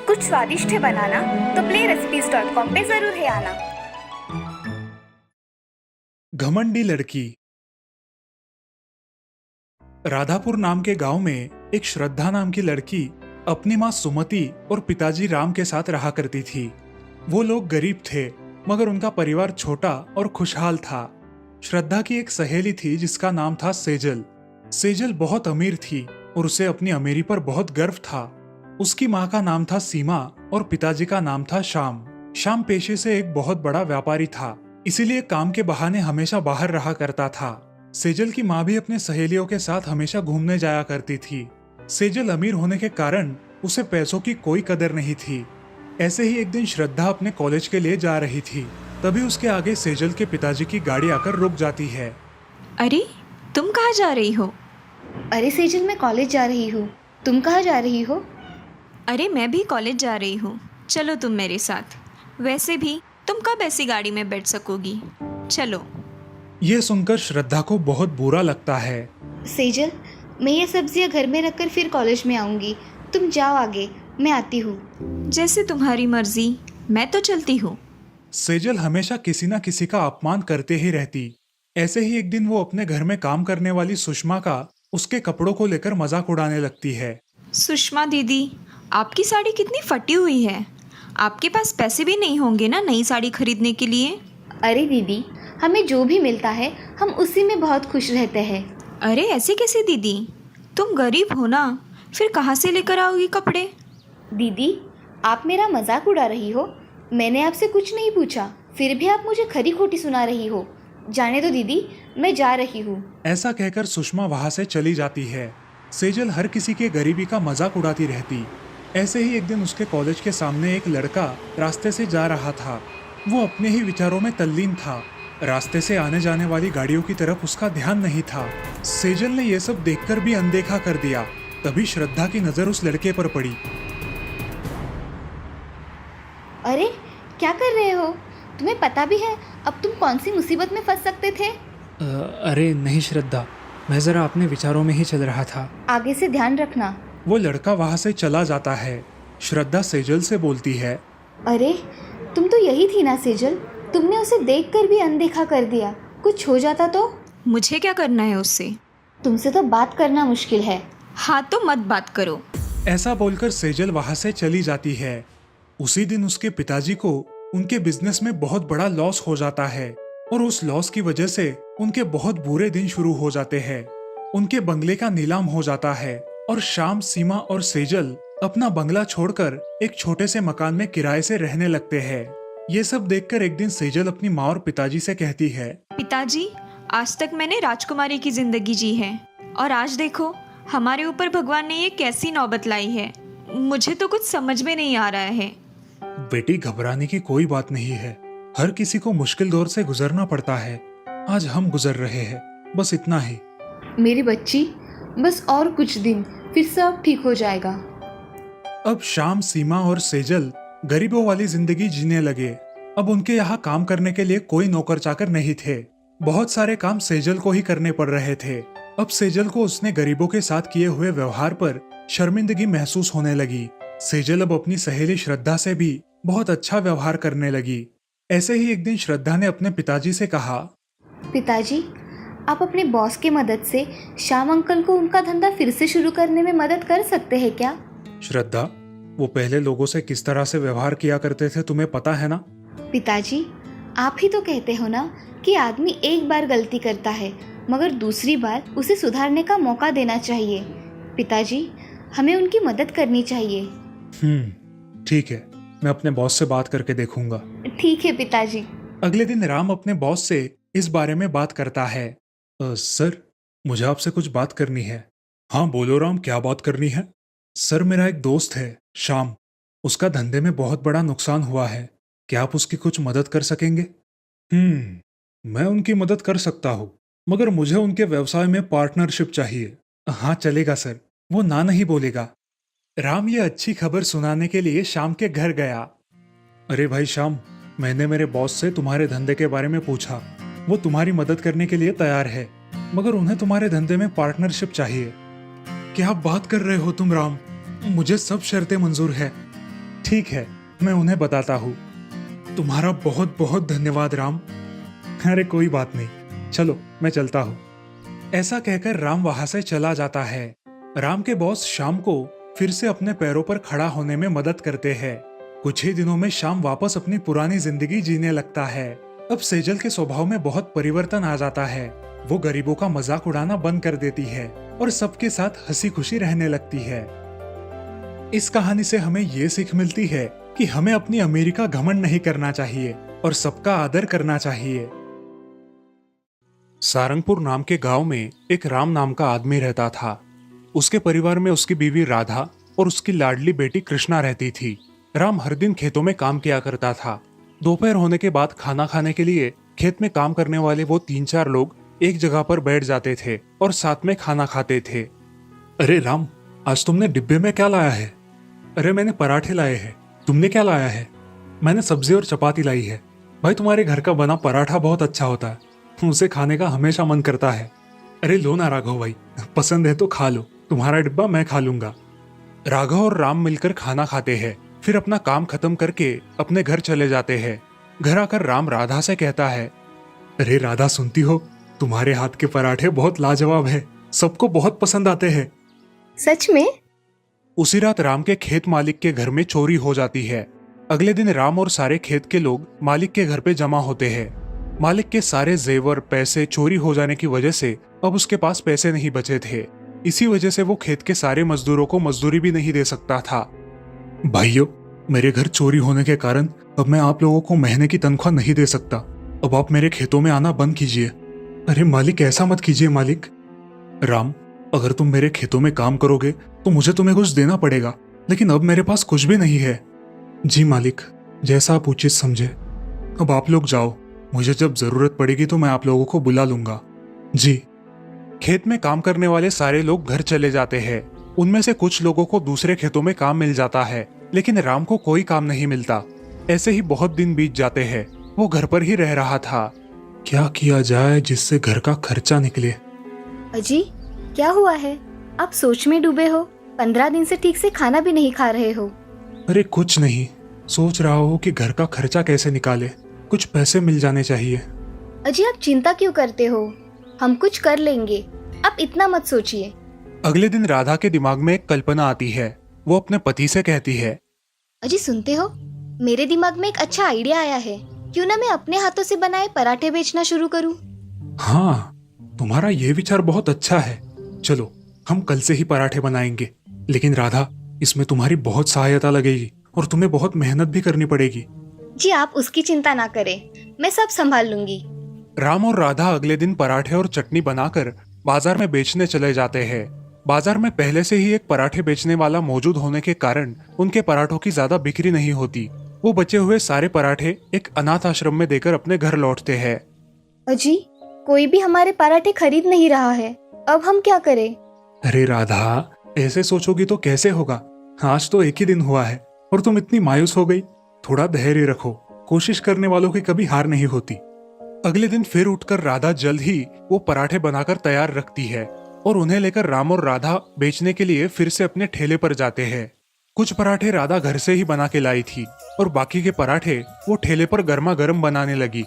कुछ स्वादिष्ट है बनाना तो playrecipes.com पे जरूर है आना। घमंडी लड़की। राधापुर नाम के गांव में एक श्रद्धा नाम की लड़की अपनी माँ सुमति और पिताजी राम के साथ रहा करती थी। वो लोग गरीब थे मगर उनका परिवार छोटा और खुशहाल था। श्रद्धा की एक सहेली थी जिसका नाम था सेजल। सेजल बहुत अमीर थी और उसे अपनी अमीरी पर बहुत गर्व था। उसकी माँ का नाम था सीमा और पिताजी का नाम था श्याम। श्याम पेशे से एक बहुत बड़ा व्यापारी था, इसीलिए काम के बहाने हमेशा बाहर रहा करता था। सेजल की माँ भी अपने सहेलियों के साथ हमेशा घूमने जाया करती थी। सेजल अमीर होने के कारण उसे पैसों की कोई कदर नहीं थी। ऐसे ही एक दिन श्रद्धा अपने कॉलेज के लिए जा रही थी, तभी उसके आगे सेजल के पिताजी की गाड़ी आकर रुक जाती है। अरे तुम कहाँ जा रही हो? अरे सेजल, मैं कॉलेज जा रही हूँ। तुम कहाँ जा रही हो? अरे मैं भी कॉलेज जा रही हूँ, चलो तुम मेरे साथ। वैसे भी तुम कब ऐसी गाड़ी में बैठ सकोगी, चलो। ये सुनकर श्रद्धा को बहुत बुरा लगता है। सेजल, मैं ये सब्जियाँ घर में रखकर फिर कॉलेज में आऊँगी। तुम जाओ आगे, मैं आती हूँ। जैसे तुम्हारी मर्जी, मैं तो चलती हूँ। सेजल हमेशा किसी न किसी का अपमान करते ही रहती। ऐसे ही एक दिन वो अपने घर में काम करने वाली सुषमा का उसके कपड़ों को लेकर मजाक उड़ाने लगती है। सुषमा दीदी, आपकी साड़ी कितनी फटी हुई है। आपके पास पैसे भी नहीं होंगे ना नई साड़ी खरीदने के लिए? अरे दीदी, हमें जो भी मिलता है हम उसी में बहुत खुश रहते हैं। अरे ऐसे कैसे दीदी, तुम गरीब हो ना, फिर कहाँ से लेकर आओगी कपड़े? दीदी, आप मेरा मजाक उड़ा रही हो। मैंने आपसे कुछ नहीं पूछा, फिर भी आप मुझे खरी खोटी सुना रही हो। जाने दो दीदी, मैं जा रही हूँ। ऐसा कहकर सुषमा वहां से चली जाती है। सेजल हर किसी के गरीबी का मजाक उड़ाती रहती। ऐसे ही एक दिन उसके कॉलेज के सामने एक लड़का रास्ते से जा रहा था। वो अपने ही विचारों में तल्लीन था। रास्ते से आने जाने वाली गाड़ियों की तरफ उसका ध्यान नहीं था। सेजल ने यह सब देखकर भी अनदेखा कर दिया। तभी श्रद्धा की नजर उस लड़के पर पड़ी। अरे क्या कर रहे हो? तुम्हें पता भी है अब तुम कौन सी मुसीबत में फंस सकते थे? अरे नहीं श्रद्धा, मैं ज़रा अपने विचारों में ही चल रहा था। आगे से ध्यान रखना। वो लड़का वहां से चला जाता है। श्रद्धा सेजल से बोलती है, अरे तुम तो यही थी ना सेजल, तुमने उसे देखकर भी अनदेखा कर दिया। कुछ हो जाता तो? मुझे क्या करना है उससे? तुमसे तो बात करना मुश्किल है। हाँ तो मत बात करो। ऐसा बोलकर सेजल वहां से चली जाती है। उसी दिन उसके पिताजी को उनके बिजनेस में बहुत बड़ा लॉस हो जाता है और उस लॉस की वजह से उनके बहुत बुरे दिन शुरू हो जाते हैं। उनके बंगले का नीलाम हो जाता है और श्याम, सीमा और सेजल अपना बंगला छोड़कर एक छोटे से मकान में किराए से रहने लगते हैं। ये सब देखकर एक दिन सेजल अपनी माँ और पिताजी से कहती है, पिताजी, आज तक मैंने राजकुमारी की जिंदगी जी है और आज देखो हमारे ऊपर भगवान ने ये कैसी नौबत लाई है। मुझे तो कुछ समझ में नहीं आ रहा है। बेटी, घबराने की कोई बात नहीं है। हर किसी को मुश्किल दौर से गुजरना पड़ता है। आज हम गुजर रहे हैं, बस इतना ही। मेरी बच्ची, बस और कुछ दिन, फिर सब ठीक हो जाएगा। अब श्याम, सीमा और सेजल गरीबों वाली जिंदगी जीने लगे। अब उनके यहाँ काम करने के लिए कोई नौकर चाकर नहीं थे। बहुत सारे काम सेजल को ही करने पड़ रहे थे। अब सेजल को उसने गरीबों के साथ किए हुए व्यवहार पर शर्मिंदगी महसूस होने लगी। सेजल अब अपनी सहेली श्रद्धा से भी बहुत अच्छा व्यवहार करने लगी। ऐसे ही एक दिन श्रद्धा ने अपने पिताजी से कहा, पिताजी, आप अपने बॉस की मदद से श्याम अंकल को उनका धंधा फिर से शुरू करने में मदद कर सकते हैं क्या? श्रद्धा, वो पहले लोगों से किस तरह से व्यवहार किया करते थे तुम्हें पता है ना? पिताजी, आप ही तो कहते हो ना कि आदमी एक बार गलती करता है मगर दूसरी बार उसे सुधारने का मौका देना चाहिए। पिताजी, हमें उनकी मदद करनी चाहिए। ठीक है, मैं अपने बॉस से बात करके देखूंगा। ठीक है पिताजी। अगले दिन राम अपने बॉस से इस बारे में बात करता है। सर, मुझे आपसे कुछ बात करनी है। हाँ बोलो राम, क्या बात करनी है? सर, मेरा एक दोस्त है श्याम, उसका धंधे में बहुत बड़ा नुकसान हुआ है। क्या आप उसकी कुछ मदद कर सकेंगे? मैं उनकी मदद कर सकता हूँ, मगर मुझे उनके व्यवसाय में पार्टनरशिप चाहिए। हाँ चलेगा सर, वो ना नहीं बोलेगा। राम ये अच्छी खबर सुनाने के लिए श्याम के घर गया। अरे भाई श्याम, मैंने मेरे बॉस से तुम्हारे धंधे के बारे में पूछा। वो तुम्हारी मदद करने के लिए तैयार है। मगर उन्हें तुम्हारे धंधे में पार्टनरशिप चाहिए। क्या बात कर रहे हो तुम राम? मुझे सब शर्तें मंजूर है। ठीक है, मैं उन्हें बताता हूँ। तुम्हारा बहुत बहुत धन्यवाद राम। अरे कोई बात नहीं, चलो मैं चलता हूँ। ऐसा कहकर राम वहां से चला जाता है। राम के बॉस शाम को फिर से अपने पैरों पर खड़ा होने में मदद करते हैं। कुछ ही दिनों में शाम वापस अपनी पुरानी जिंदगी जीने लगता है। अब सेजल के स्वभाव में बहुत परिवर्तन आ जाता है। वो गरीबों का मजाक उड़ाना बंद कर देती है और सबके साथ हंसी खुशी रहने लगती है। इस कहानी से हमें ये सीख मिलती है कि हमें अपनी अमीरी का घमंड नहीं करना चाहिए और सबका आदर करना चाहिए। सारंगपुर नाम के गांव में एक राम नाम का आदमी रहता था। उसके परिवार में उसकी बीवी राधा और उसकी लाडली बेटी कृष्णा रहती थी। राम हर दिन खेतों में काम किया करता था। दोपहर होने के बाद खाना खाने के लिए खेत में काम करने वाले वो 3-4 लोग एक जगह पर बैठ जाते थे और साथ में खाना खाते थे। अरे राम, आज तुमने डिब्बे में क्या लाया है? अरे मैंने पराठे लाए हैं। तुमने क्या लाया है? मैंने सब्जी और चपाती लाई है। भाई तुम्हारे घर का बना पराठा बहुत अच्छा होता है, उसे खाने का हमेशा मन करता है। अरे लो ना राघव भाई, पसंद है तो खा लो, तुम्हारा डिब्बा मैं खा लूंगा। राघव और राम मिलकर खाना खाते हैं, फिर अपना काम खत्म करके अपने घर चले जाते हैं। घर आकर राम राधा से कहता है, अरे राधा सुनती हो, तुम्हारे हाथ के पराठे बहुत लाजवाब है, सबको बहुत पसंद आते हैं। सच में? उसी रात राम के खेत मालिक के घर में चोरी हो जाती है। अगले दिन राम और सारे खेत के लोग मालिक के घर पे जमा होते हैं। मालिक के सारे जेवर पैसे चोरी हो जाने की वजह से अब उसके पास पैसे नहीं बचे थे। इसी वजह से वो खेत के सारे मजदूरों को मजदूरी भी नहीं दे सकता था। भाइयों, मेरे घर चोरी होने के कारण अब मैं आप लोगों को महीने की तनख्वाह नहीं दे सकता। अब आप मेरे खेतों में आना बंद कीजिए। अरे मालिक, ऐसा मत कीजिए मालिक। राम, अगर तुम मेरे खेतों में काम करोगे तो मुझे तुम्हें कुछ देना पड़ेगा, लेकिन अब मेरे पास कुछ भी नहीं है। जी मालिक, जैसा आप उचित समझे। अब आप लोग जाओ, मुझे जब जरूरत पड़ेगी तो मैं आप लोगों को बुला लूंगा। जी। खेत में काम करने वाले सारे लोग घर चले जाते हैं। उनमें से कुछ लोगों को दूसरे खेतों में काम मिल जाता है, लेकिन राम को कोई काम नहीं मिलता। ऐसे ही बहुत दिन बीत जाते हैं। वो घर पर ही रह रहा था। क्या किया जाए जिससे घर का खर्चा निकले? अजी, क्या हुआ है? आप सोच में डूबे हो। 15 दिन से ठीक से खाना भी नहीं खा रहे हो। अरे कुछ नहीं, सोच रहा हूँ कि घर का खर्चा कैसे निकाले, कुछ पैसे मिल जाने चाहिए। अजी, आप चिंता क्यों करते हो? हम कुछ कर लेंगे, आप इतना मत सोचिए। अगले दिन राधा के दिमाग में एक कल्पना आती है। वो अपने पति से कहती है, अजी सुनते हो, मेरे दिमाग में एक अच्छा आइडिया आया है। क्यों ना मैं अपने हाथों से बनाए पराठे बेचना शुरू करूं? हाँ, तुम्हारा ये विचार बहुत अच्छा है। चलो हम कल से ही पराठे बनाएंगे। लेकिन राधा, इसमें तुम्हारी बहुत सहायता लगेगी और तुम्हें बहुत मेहनत भी करनी पड़ेगी। जी आप उसकी चिंता ना करें, मैं सब संभाल लूंगी। राम और राधा अगले दिन पराठे और चटनी बनाकर बाजार में बेचने चले जाते हैं। बाजार में पहले से ही एक पराठे बेचने वाला मौजूद होने के कारण उनके पराठों की ज्यादा बिक्री नहीं होती। वो बचे हुए सारे पराठे एक अनाथ आश्रम में देकर अपने घर लौटते हैं। अजी, कोई भी हमारे पराठे खरीद नहीं रहा है, अब हम क्या करें? अरे राधा, ऐसे सोचोगी तो कैसे होगा? आज तो एक ही दिन हुआ है और तुम इतनी मायूस हो गई। थोड़ा धैर्य रखो, कोशिश करने वालों की कभी हार नहीं होती। अगले दिन फिर उठकर राधा जल्द ही वो पराठे बनाकर तैयार रखती है और उन्हें लेकर राम और राधा बेचने के लिए फिर से अपने ठेले पर जाते हैं। कुछ पराठे राधा घर से ही बना के लाई थी और बाकी के पराठे वो ठेले पर गर्मा गर्म बनाने लगी।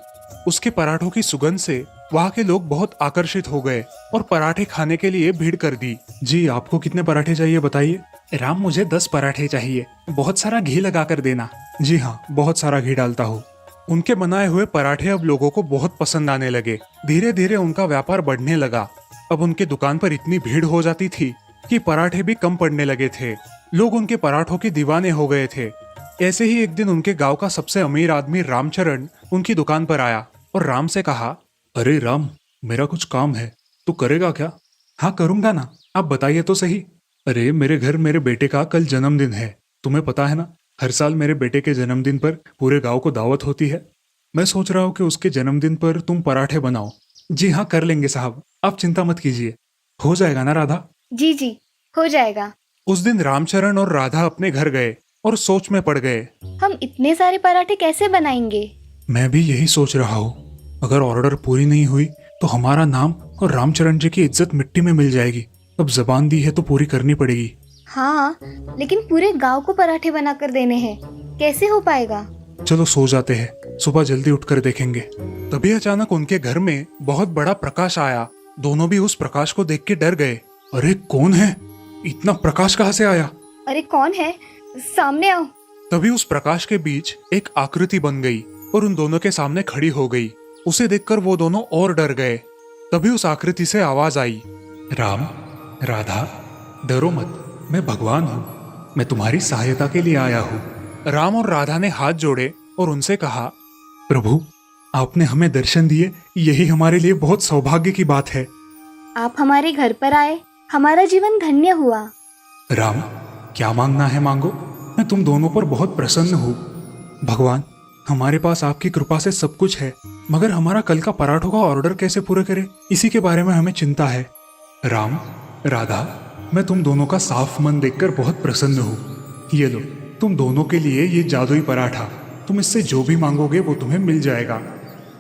उसके पराठों की सुगंध से वहाँ के लोग बहुत आकर्षित हो गए और पराठे खाने के लिए भीड़ कर दी। जी, आपको कितने पराठे चाहिए बताइए? राम, मुझे 10 पराठे चाहिए, बहुत सारा घी लगा कर देना। जी हाँ, बहुत सारा घी डालता हूँ। उनके बनाए हुए पराठे अब लोगों को बहुत पसंद आने लगे। धीरे धीरे उनका व्यापार बढ़ने लगा। अब उनके दुकान पर इतनी भीड़ हो जाती थी कि पराठे भी कम पड़ने लगे थे। लोग उनके पराठों की दीवाने हो गए थे। ऐसे ही एक दिन उनके गांव का सबसे अमीर आदमी रामचरण उनकी दुकान पर आया और राम से कहा, अरे राम, मेरा कुछ काम है, तू करेगा क्या? हाँ करूंगा ना, आप बताइए तो सही। अरे मेरे घर मेरे बेटे का कल जन्मदिन है, तुम्हें पता है ना, हर साल मेरे बेटे के जन्मदिन पर पूरे गांव को दावत होती है। मैं सोच रहा हूँ कि उसके जन्मदिन पर तुम पराठे बनाओ। जी हाँ, कर लेंगे साहब, आप चिंता मत कीजिए। हो जाएगा ना राधा? जी जी, हो जाएगा। उस दिन रामचरण और राधा अपने घर गए और सोच में पड़ गए। हम इतने सारे पराठे कैसे बनाएंगे? मैं भी यही सोच रहा हूँ। अगर ऑर्डर पूरी नहीं हुई तो हमारा नाम और रामचरण जी की इज्जत मिट्टी में मिल जाएगी। अब जबान दी है तो पूरी करनी पड़ेगी। हाँ, लेकिन पूरे गांव को पराठे बनाकर देने हैं, कैसे हो पाएगा? चलो सो जाते हैं, सुबह जल्दी उठकर देखेंगे। तभी अचानक उनके घर में बहुत बड़ा प्रकाश आया। दोनों भी उस प्रकाश को देख के डर गए। अरे कौन है? इतना प्रकाश कहाँ से आया? अरे कौन है? सामने आओ। तभी उस प्रकाश के बीच एक आकृति बन गई और उन दोनों के सामने खड़ी हो गई। उसे देखकर वो दोनों और डर गए। तभी उस आकृति से आवाज आई, राम, राधा, डरो मत, मैं भगवान हूँ, मैं तुम्हारी सहायता के लिए आया हूँ। राम और राधा ने हाथ जोड़े और उनसे कहा, प्रभु, आपने हमें दर्शन दिए, यही हमारे लिए बहुत सौभाग्य की बात है। आप हमारे घर पर आए, हमारा जीवन धन्य हुआ। राम, क्या मांगना है मांगो, मैं तुम दोनों पर बहुत प्रसन्न हूँ। भगवान, हमारे पास आपकी कृपा से सब कुछ है, मगर हमारा कल का पराठों का ऑर्डर कैसे पूरा करें, इसी के बारे में हमें चिंता है। राम, राधा, मैं तुम दोनों का साफ मन देखकर बहुत प्रसन्न हूँ। ये लो, तुम दोनों के लिए ये जादुई पराठा, तुम इससे जो भी मांगोगे वो तुम्हें मिल जाएगा।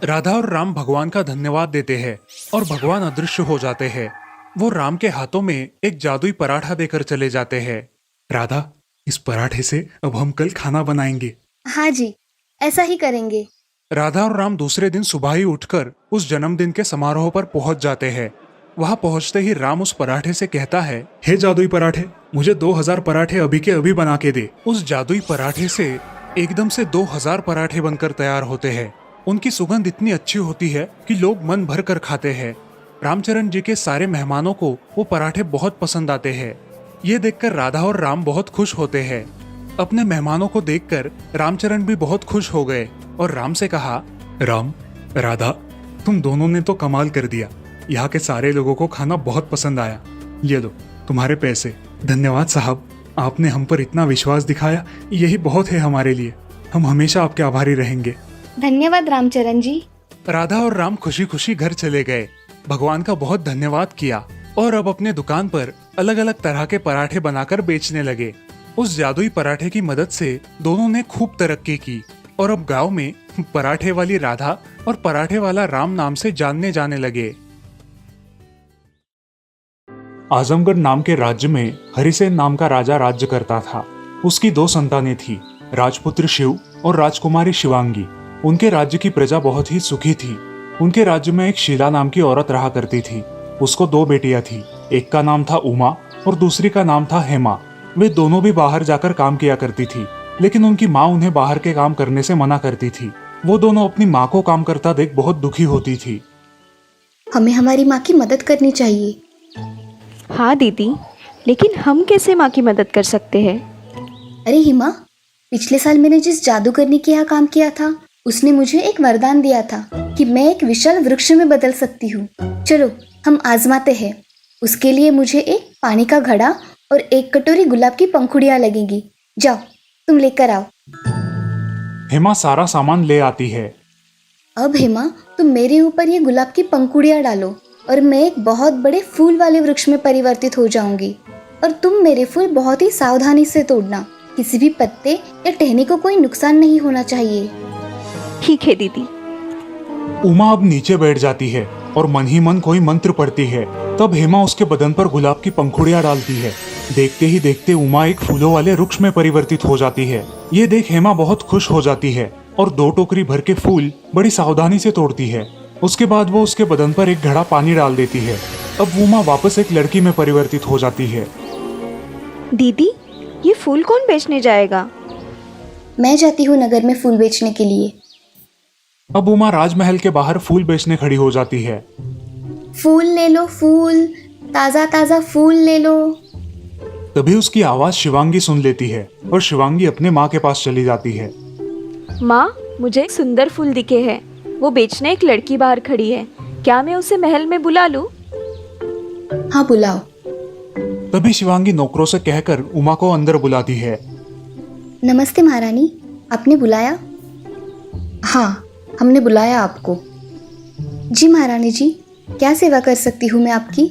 राधा और राम भगवान का धन्यवाद देते हैं और भगवान अदृश्य हो जाते हैं। वो राम के हाथों में एक जादुई पराठा देकर चले जाते हैं। राधा, इस पराठे से अब हम कल खाना बनाएंगे। हाँ जी, ऐसा ही करेंगे। राधा और राम दूसरे दिन सुबह ही उठकर उस जन्मदिन के समारोह पर पहुंच जाते हैं। वहां पहुंचते ही राम उस पराठे से कहता है, हे जादुई पराठे, मुझे 2000 पराठे अभी के अभी बना के दे। उस जादुई पराठे से एकदम से 2000 पराठे बनकर तैयार होते हैं। उनकी सुगंध इतनी अच्छी होती है कि लोग मन भर कर खाते हैं। रामचरण जी के सारे मेहमानों को वो पराठे बहुत पसंद आते हैं। ये देखकर राधा और राम बहुत खुश होते हैं। अपने मेहमानों को देखकर रामचरण भी बहुत खुश हो गए और राम से कहा, राम, राधा, तुम दोनों ने तो कमाल कर दिया। यहाँ के सारे लोगों को खाना बहुत पसंद आया। ये लो तुम्हारे पैसे। धन्यवाद साहब, आपने हम पर इतना विश्वास दिखाया, यही बहुत है हमारे लिए। हम हमेशा आपके आभारी रहेंगे। धन्यवाद रामचरण जी। राधा और राम खुशी खुशी घर चले गए, भगवान का बहुत धन्यवाद किया और अब अपने दुकान पर अलग अलग तरह के पराठे बनाकर बेचने लगे। उस जादुई पराठे की मदद से दोनों ने खूब तरक्की की और अब गांव में पराठे वाली राधा और पराठे वाला राम नाम से जानने जाने लगे। आजमगढ़ नाम के राज्य में हरिसेन नाम का राजा राज्य करता था। उसकी 2 संतानें थी, राजपुत्र शिव और राजकुमारी शिवांगी। उनके राज्य की प्रजा बहुत ही सुखी थी। उनके राज्य में एक शीला नाम की औरत रहा करती थी। उसको 2 बेटियां थी, एक का नाम था उमा और दूसरी का नाम था हेमा। वे दोनों भी बाहर जाकर काम किया करती थी, लेकिन उनकी माँ उन्हें बाहर के काम करने से मना करती थी। वो दोनों अपनी माँ को काम करता देख बहुत दुखी होती थी। हमें हमारी माँ की मदद करनी चाहिए। हाँ दीदी, लेकिन हम कैसे माँ की मदद कर सकते हैं? अरे हिमा, पिछले साल मैंने जिस जादूगरनी के यहाँ काम किया था, उसने मुझे एक वरदान दिया था कि मैं एक विशाल वृक्ष में बदल सकती हूँ। चलो हम आजमाते हैं। उसके लिए मुझे एक पानी का घड़ा और 1 कटोरी गुलाब की पंखुड़ियाँ लगेंगी। जाओ, तुम लेकर आओ। हेमा सारा सामान ले आती है। अब हेमा, तुम मेरे ऊपर ये गुलाब की पंखुड़ियाँ डालो और मैं एक बहुत बड़े फूल वाले वृक्ष में परिवर्तित हो जाऊंगी। और तुम मेरे फूल बहुत ही सावधानी से तोड़ना, किसी भी पत्ते या टहनी को कोई नुकसान नहीं होना चाहिए। ठीक है दीदी। उमा अब नीचे बैठ जाती है और मन ही मन कोई मंत्र पढ़ती है। तब हेमा उसके बदन पर गुलाब की पंखुड़ियाँ डालती है। देखते ही देखते उमा एक फूलों वाले वृक्ष में परिवर्तित हो जाती है। ये देख हेमा बहुत खुश हो जाती है और 2 टोकरी भर के फूल बड़ी सावधानी से तोड़ती है। उसके बाद वो उसके बदन पर एक घड़ा पानी डाल देती है। अब उमा वापस एक लड़की में परिवर्तित हो जाती है। दीदी, ये फूल कौन बेचने जाएगा? मैं जाती हूँ नगर में फूल बेचने के लिए। अब उमा राजमहल के बाहर फूल बेचने खड़ी हो जाती है। फूल ले लो, फूल, ताज़ा ताज़ा फूल ले लो। तभी उसकी आवाज शिवांगी सुन लेती है और शिवांगी अपने माँ के पास चली जाती है। माँ, मुझे एक सुंदर फूल दिखे हैं। वो बेचने एक लड़की बाहर खड़ी है। क्या मैं उसे महल में बुला लूं? हाँ, बुलाओ। तभी शिवांगी नौकरों से कहकर उमा को अंदर बुलाती है। नमस्ते महारानी, आपने बुलाया? हाँ, हमने बुलाया आपको। जी महारानी जी, क्या सेवा कर सकती हूँ मैं आपकी?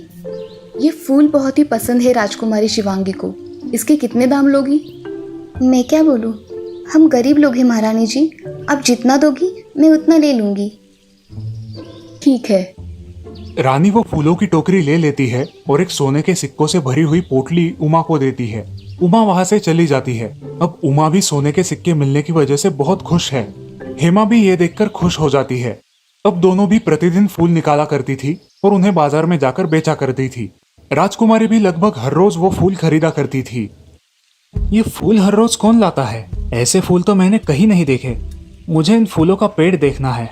ये फूल बहुत ही पसंद है राजकुमारी शिवांगी को। इसके कितने दाम लोगी? मैं क्या बोलूँ, हम गरीब लोग हैं महारानी जी। आप जितना दोगी मैं उतना ले लूँगी। ठीक है, रानी वो फूलों की टोकरी ले लेती है और एक सोने के सिक्कों से भरी हुई पोटली उमा को देती है। उमा वहां से चली जाती है। अब उमा भी सोने के सिक्के मिलने की वजह से बहुत खुश है। हेमा भी ये देखकर खुश हो जाती है। अब दोनों भी प्रतिदिन फूल निकाला करती थी और उन्हें बाजार में जाकर बेचा करती थी। राजकुमारी भी लगभग हर रोज वो फूल खरीदा करती थी। ये फूल हर रोज कौन लाता है? ऐसे फूल तो मैंने कहीं नहीं देखे। मुझे इन फूलों का पेड़ देखना है।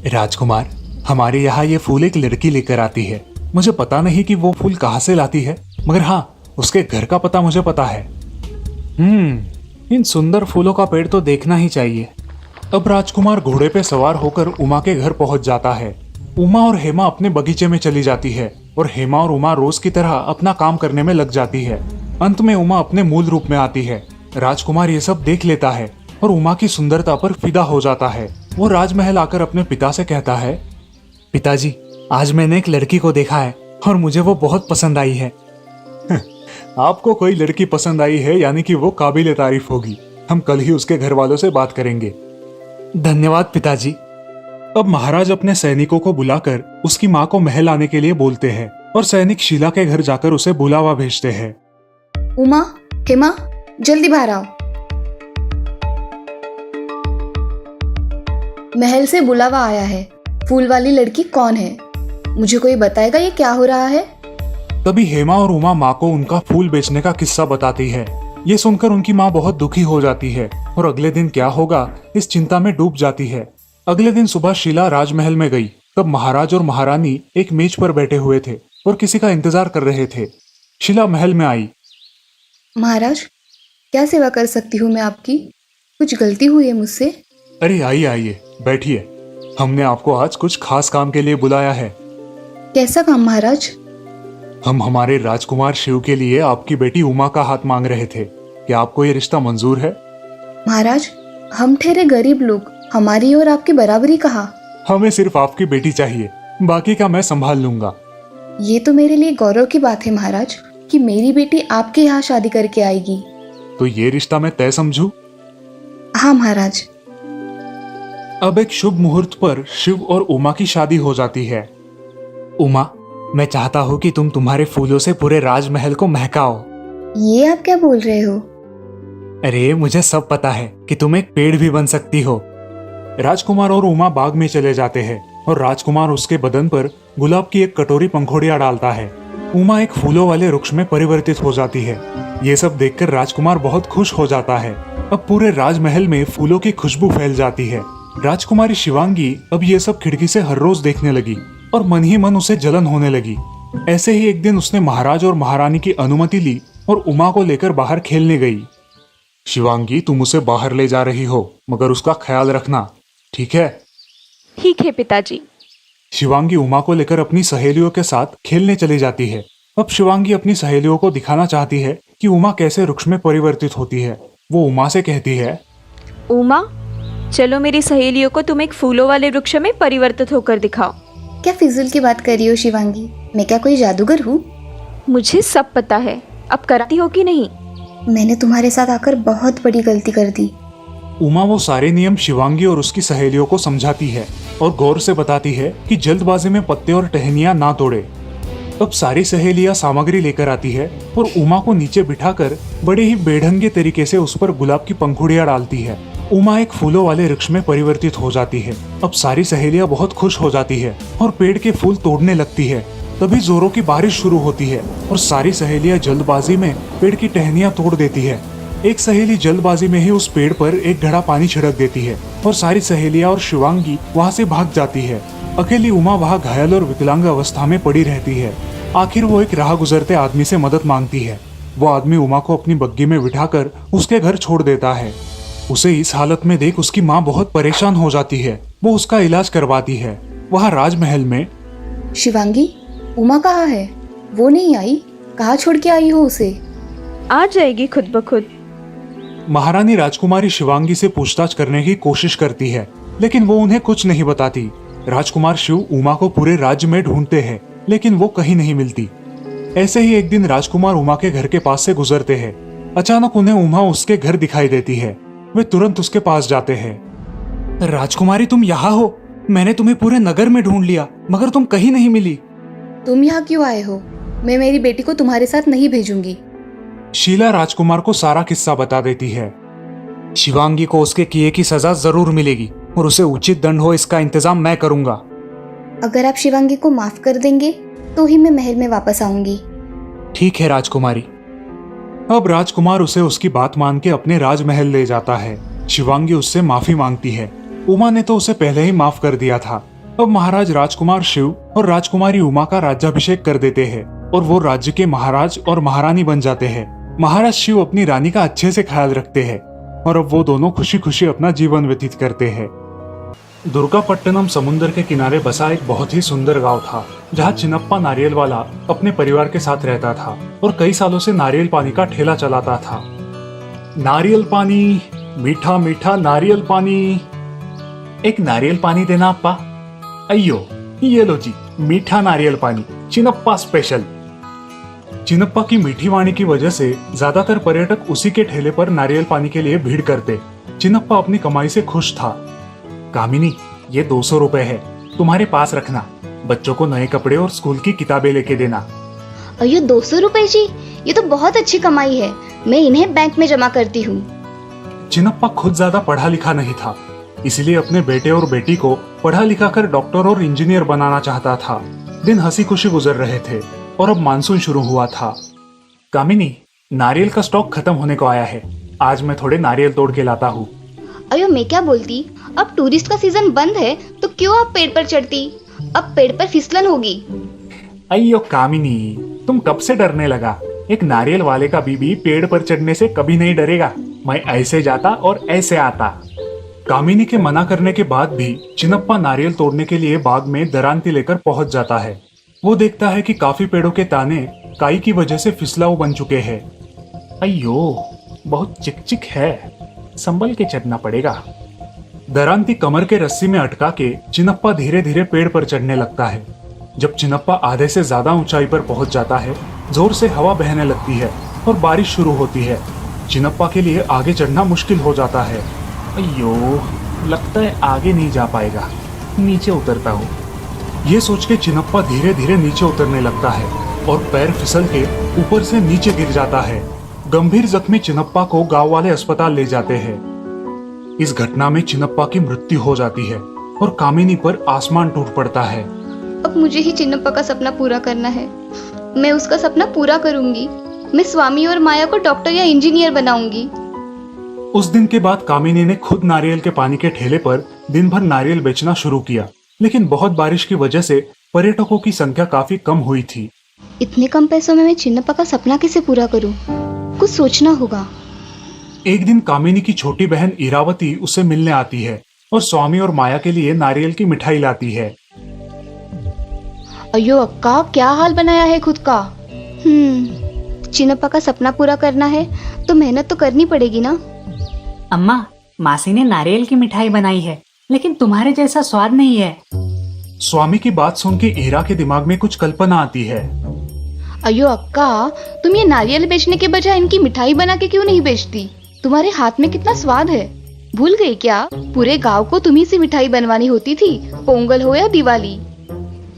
राजकुमार, हमारे यहाँ ये फूल एक लड़की लेकर आती है। मुझे पता नहीं कि वो फूल कहाँ से लाती है, मगर हाँ, उसके घर का पता मुझे पता है। इन सुंदर फूलों का पेड़ तो देखना ही चाहिए। अब राजकुमार घोड़े पे सवार होकर उमा के घर पहुंच जाता है। उमा और हेमा अपने बगीचे में चली जाती है और हेमा और उमा रोज की तरह अपना काम करने में लग जाती है। अंत में उमा अपने मूल रूप में आती है। राजकुमार ये सब देख लेता है और उमा की सुंदरता पर फिदा हो जाता है। वो राजमहल आकर अपने पिता से कहता है, पिताजी, आज मैंने एक लड़की को देखा है और मुझे वो बहुत पसंद आई है। आपको कोई लड़की पसंद आई है यानी कि वो काबिल तारीफ होगी। हम कल ही उसके घर वालों से बात करेंगे। धन्यवाद पिताजी। अब महाराज अपने सैनिकों को बुलाकर उसकी माँ को महल आने के लिए बोलते हैं और सैनिक शीला के घर जाकर उसे बुलावा भेजते हैं। उमा, हेमा, जल्दी बाहर आओ। महल से बुलावा आया है। फूल वाली लड़की कौन है? मुझे कोई बताएगा ये क्या हो रहा है? तभी हेमा और उमा माँ को उनका फूल बेचने का किस्सा बताती है। ये सुनकर उनकी माँ बहुत दुखी हो जाती है और अगले दिन क्या होगा इस चिंता में डूब जाती है। अगले दिन सुबह शीला राजमहल में गई। तब महाराज और महारानी एक मेज पर बैठे हुए थे और किसी का इंतजार कर रहे थे। शीला महल में आई। महाराज, क्या सेवा कर सकती हूँ मैं आपकी? कुछ गलती हुई है मुझसे? अरे आइए आइए, बैठिए। हमने आपको आज कुछ खास काम के लिए बुलाया है। कैसा काम महाराज? हम हमारे राजकुमार शिव के लिए आपकी बेटी उमा का हाथ मांग रहे थे। क्या आपको ये रिश्ता मंजूर है? महाराज, हम ठहरे गरीब लोग, हमारी और आपकी बराबरी कहाँ? हमें सिर्फ आपकी बेटी चाहिए, बाकी का मैं संभाल लूंगा। ये तो मेरे लिए गौरव की बात है महाराज कि मेरी बेटी आपके यहाँ शादी करके आएगी। तो ये रिश्ता मैं तय समझूं? हाँ महाराज। अब एक शुभ मुहूर्त पर शिव और उमा की शादी हो जाती है। उमा, मैं चाहता हूँ कि तुम तुम्हारे फूलों से पूरे राजमहल को महकाओ। ये आप क्या बोल रहे हो? अरे मुझे सब पता है कि तुम एक पेड़ भी बन सकती हो। राजकुमार और उमा बाग में चले जाते हैं और राजकुमार उसके बदन पर गुलाब की एक कटोरी पंखुड़ियां डालता है। उमा एक फूलों वाले वृक्ष में परिवर्तित हो जाती है। ये सब देखकर राजकुमार बहुत खुश हो जाता है। अब पूरे राजमहल में फूलों की खुशबू फैल जाती है। राजकुमारी शिवांगी अब ये सब खिड़की से हर रोज देखने लगी और मन ही मन उसे जलन होने लगी। ऐसे ही एक दिन उसने महाराज और महारानी की अनुमति ली और उमा को लेकर बाहर खेलने गई। शिवांगी, तुम उसे बाहर ले जा रही हो, मगर उसका ख्याल रखना, ठीक है? ठीक है पिताजी। शिवांगी उमा को लेकर अपनी सहेलियों के साथ खेलने चली जाती है। अब शिवांगी अपनी सहेलियों को दिखाना चाहती है कि उमा कैसे वृक्ष में परिवर्तित होती है। वो उमा से कहती है, उमा, चलो मेरी सहेलियों को तुम एक फूलों वाले वृक्ष में परिवर्तित होकर दिखाओ। क्या फिजूल की बात कर रही हो शिवांगी? मैं क्या कोई जादूगर हूँ? मुझे सब पता है, अब कराती हो कि नहीं? मैंने तुम्हारे साथ आकर बहुत बड़ी गलती कर दी। उमा वो सारे नियम शिवांगी और उसकी सहेलियों को समझाती है और गौर से बताती है कि जल्दबाजी में पत्ते और टहनियां ना तोड़े। अब सारी सहेलियां सामग्री लेकर आती है और उमा को नीचे बिठाकर बड़े ही बेढंगे तरीके से उस पर गुलाब की पंखुड़ियां डालती है। उमा एक फूलों वाले वृक्ष में परिवर्तित हो जाती है। अब सारी सहेलियां बहुत खुश हो जाती है और पेड़ के फूल तोड़ने लगती है। तभी जोरों की बारिश शुरू होती है और सारी सहेलियां जल्दबाजी में पेड़ की टहनियां तोड़ देती है। एक सहेली जल्दबाजी में ही उस पेड़ पर एक घड़ा पानी छिड़क देती है और सारी सहेलियां और शिवांगी वहां से भाग जाती है। अकेली उमा वहां घायल और विकलांग अवस्था में पड़ी रहती है। आखिर वो एक राह गुजरते आदमी से मदद मांगती है। वो आदमी उमा को अपनी बग्गी में बिठाकर उसके घर छोड़ देता है। उसे इस हालत में देख उसकी माँ बहुत परेशान हो जाती है। वो उसका इलाज करवाती है। वहाँ राजमहल में शिवांगी, उमा कहाँ है? वो नहीं आई। कहाँ छोड़ के आई हो उसे? आ जाएगी खुद ब खुद। महारानी राजकुमारी शिवांगी से पूछताछ करने की कोशिश करती है, लेकिन वो उन्हें कुछ नहीं बताती। राजकुमार शिव उमा को पूरे राज्य में ढूंढते हैं, लेकिन वो कहीं नहीं मिलती। ऐसे ही एक दिन राजकुमार उमा के घर के पास से गुजरते हैं। अचानक उन्हें उमा उसके घर दिखाई देती है। वे तुरंत उसके पास जाते हैं। राजकुमारी, तुम यहाँ हो? मैंने तुम्हें पूरे नगर में ढूंढ लिया, मगर तुम कहीं नहीं मिली। तुम यहाँ क्यों आए हो? मैं मेरी बेटी को तुम्हारे साथ नहीं भेजूंगी। शीला राजकुमार को सारा किस्सा बता देती है। शिवांगी को उसके किए की सजा जरूर मिलेगी और उसे उचित दंड हो इसका इंतजाम मैं करूंगा। अगर आप शिवांगी को माफ कर देंगे तो ही मैं महल में वापस आऊंगी। ठीक है राजकुमारी। अब राजकुमार उसे उसकी बात मान के अपने राजमहल ले जाता है। शिवांगी उससे माफी मांगती है। उमा ने तो उसे पहले ही माफ कर दिया था। अब महाराज राजकुमार शिव और राजकुमारी उमा का राज्याभिषेक कर देते हैं और वो राज्य के महाराज और महारानी बन जाते हैं। महाराज शिव अपनी रानी का अच्छे से ख्याल रखते हैं और अब वो दोनों खुशी खुशी अपना जीवन व्यतीत करते हैं। दुर्गापट्टनम समुद्र के किनारे बसा एक बहुत ही सुंदर गांव था, जहां चिनप्पा नारियल वाला अपने परिवार के साथ रहता था और कई सालों से नारियल पानी का ठेला चलाता था। नारियल पानी, मीठा मीठा नारियल पानी। एक नारियल पानी देना अप्पा। अयो ये लो जी, मीठा नारियल पानी, चिनप्पा स्पेशल। चिनप्पा की मीठी वाणी की वजह से ज्यादातर पर्यटक उसी के ठेले पर नारियल पानी के लिए भीड़ करते। चिनप्पा अपनी कमाई से खुश था। कामिनी, ये 200 रुपए है, तुम्हारे पास रखना। बच्चों को नए कपड़े और स्कूल की किताबें लेके देना। अयो 200 रुपए जी, ये तो बहुत अच्छी कमाई है। मैं इन्हें बैंक में जमा करती हूँ। चिनप्पा खुद ज्यादा पढ़ा लिखा नहीं था, इसलिए अपने बेटे और बेटी को पढ़ा लिखा कर डॉक्टर और इंजीनियर बनाना चाहता था। दिन हंसी खुशी गुजर रहे थे और अब मानसून शुरू हुआ था। कामिनी, नारियल का स्टॉक खत्म होने को आया है, आज मैं थोड़े नारियल तोड़ के लाता हूँ। अयो मैं क्या बोलती, अब टूरिस्ट का सीजन बंद है तो क्यों आप पेड़ पर चढ़ती? अब पेड़ पर फिसलन होगी। अयो कामिनी, तुम कब से डरने लगा? एक नारियल वाले का बीबी पेड़ पर चढ़ने से कभी नहीं डरेगा। मैं ऐसे जाता और ऐसे आता। कामिनी के मना करने के बाद भी चिनप्पा नारियल तोड़ने के लिए बाग में दरांती लेकर पहुंच जाता है। वो देखता है कि काफी पेड़ों के ताने काई की वजह से फिसलाऊ बन चुके हैं। अयो, बहुत चिकचिक है, संभल के चढ़ना पड़ेगा। दरांती कमर के रस्सी में अटका के चिनप्पा धीरे धीरे पेड़ पर चढ़ने लगता है। जब चिनप्पा आधे से ज्यादा ऊंचाई पर पहुंच जाता है, जोर से हवा बहने लगती है और बारिश शुरू होती है। चिनप्पा के लिए आगे चढ़ना मुश्किल हो जाता है। अयो, लगता है आगे नहीं जा पाएगा, नीचे उतरता हूँ। ये सोच के चिनप्पा धीरे धीरे नीचे उतरने लगता है और पैर फिसल के ऊपर से नीचे गिर जाता है। गंभीर जख्मी चिनप्पा को गांव वाले अस्पताल ले जाते हैं। इस घटना में चिनप्पा की मृत्यु हो जाती है और कामिनी पर आसमान टूट पड़ता है। अब मुझे ही चिनप्पा का सपना पूरा करना है। मैं उसका सपना पूरा करूंगी। मैं स्वामी और माया को डॉक्टर या इंजीनियर बनाऊंगी। उस दिन के बाद कामिनी ने खुद नारियल के पानी के ठेले पर दिन भर नारियल बेचना शुरू किया, लेकिन बहुत बारिश की वजह से पर्यटकों की संख्या काफी कम हुई थी। इतने कम पैसों में मैं चिनप्पा का सपना कैसे पूरा करूं? कुछ सोचना होगा। एक दिन कामिनी की छोटी बहन इरावती उससे मिलने आती है और स्वामी और माया के लिए नारियल की मिठाई लाती है। अयो अक्का, क्या हाल बनाया है खुद का। चिनप्पा का सपना पूरा करना है तो मेहनत तो करनी पड़ेगी ना। अम्मा, मासी ने नारियल की मिठाई बनाई है, लेकिन तुम्हारे जैसा स्वाद नहीं है। स्वामी की बात सुन के ईरा के दिमाग में कुछ कल्पना आती है। अयो अक्का, तुम ये नारियल बेचने के बजाय इनकी मिठाई बना के क्यों नहीं बेचती? तुम्हारे हाथ में कितना स्वाद है। भूल गई क्या? पूरे गांव को तुम्ही से मिठाई बनवानी होती थी, पोंगल हो या दिवाली।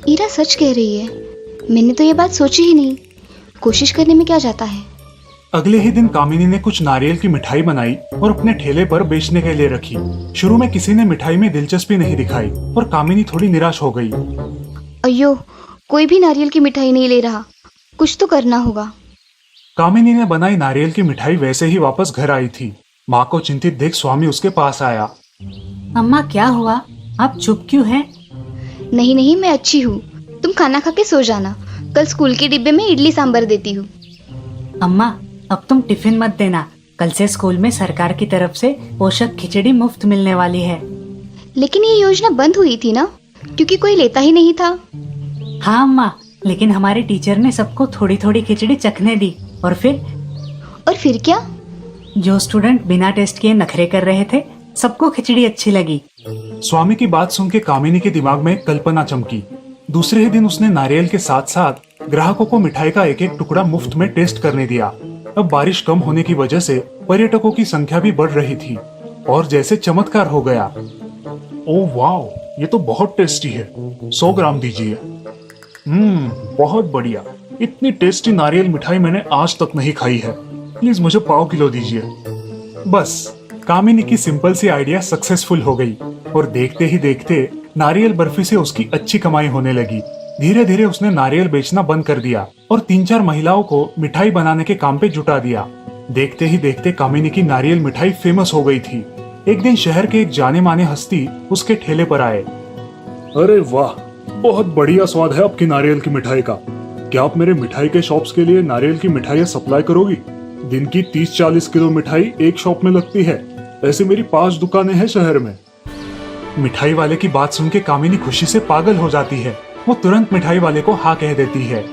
ईरा सच कह रही है, मैंने तो ये बात सोची ही नहीं। कोशिश करने में क्या जाता है। अगले ही दिन कामिनी ने कुछ नारियल की मिठाई बनाई और अपने ठेले पर बेचने के लिए रखी। शुरू में किसी ने मिठाई में दिलचस्पी नहीं दिखाई और कामिनी थोड़ी निराश हो गई। अयो, कोई भी नारियल की मिठाई नहीं ले रहा, कुछ तो करना होगा। कामिनी ने बनाई नारियल की मिठाई वैसे ही वापस घर आई थी। माँ को चिंतित देख स्वामी उसके पास आया। अम्मा, क्या हुआ? आप चुप क्यों हैं? नहीं नहीं, मैं अच्छी हूँ। तुम खाना खा के सो जाना। कल स्कूल के डिब्बे में इडली सांभर देती हूँ। अम्मा, अब तुम टिफिन मत देना। कल से स्कूल में सरकार की तरफ से पोषक खिचड़ी मुफ्त मिलने वाली है। लेकिन ये योजना बंद हुई थी ना, क्योंकि कोई लेता ही नहीं था। हाँ अम्मा, लेकिन हमारे टीचर ने सबको थोड़ी थोड़ी खिचड़ी चखने दी और फिर क्या? जो स्टूडेंट बिना टेस्ट किए नखरे कर रहे थे, सबको खिचड़ी अच्छी लगी। स्वामी की बात सुन के कामिनी के दिमाग में एक कल्पना चमकी। दूसरे ही दिन उसने नारियल के साथ साथ ग्राहकों को मिठाई का एक एक टुकड़ा मुफ्त में टेस्ट करने दिया। अब बारिश कम होने की वजह से पर्यटकों की संख्या भी बढ़ रही थी और जैसे चमत्कार हो गया। ओह वाह, ये तो बहुत टेस्टी है। 100 ग्राम दीजिए। बहुत बढ़िया। इतनी टेस्टी नारियल मिठाई मैंने आज तक नहीं खाई है। प्लीज मुझे पाव किलो दीजिए। बस कामिनी की सिंपल सी आइडिया सक्सेसफुल हो गई और देखते ही देखते नारियल बर्फी से उसकी अच्छी कमाई होने लगी। धीरे धीरे उसने नारियल बेचना बंद कर दिया और 3-4 महिलाओं को मिठाई बनाने के काम पे जुटा दिया। देखते ही देखते कामिनी की नारियल मिठाई फेमस हो गई थी। एक दिन शहर के एक जाने माने हस्ती उसके ठेले पर आए। अरे वाह, बहुत बढ़िया स्वाद है आपकी नारियल की मिठाई का। क्या आप मेरे मिठाई के शॉप्स के लिए नारियल की मिठाइयाँ सप्लाई करोगी? दिन की 30-40 किलो मिठाई एक शॉप में लगती है। ऐसे मेरी 5 दुकानें हैं शहर में। मिठाई वाले की बात सुन के कामिनी खुशी से पागल हो जाती है। वो तुरंत मिठाई वाले को हाँ कह देती है।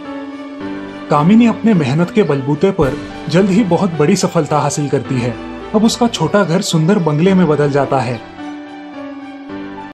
कामिनी अपने मेहनत के बलबूते पर जल्द ही बहुत बड़ी सफलता हासिल करती है। अब उसका छोटा घर सुंदर बंगले में बदल जाता है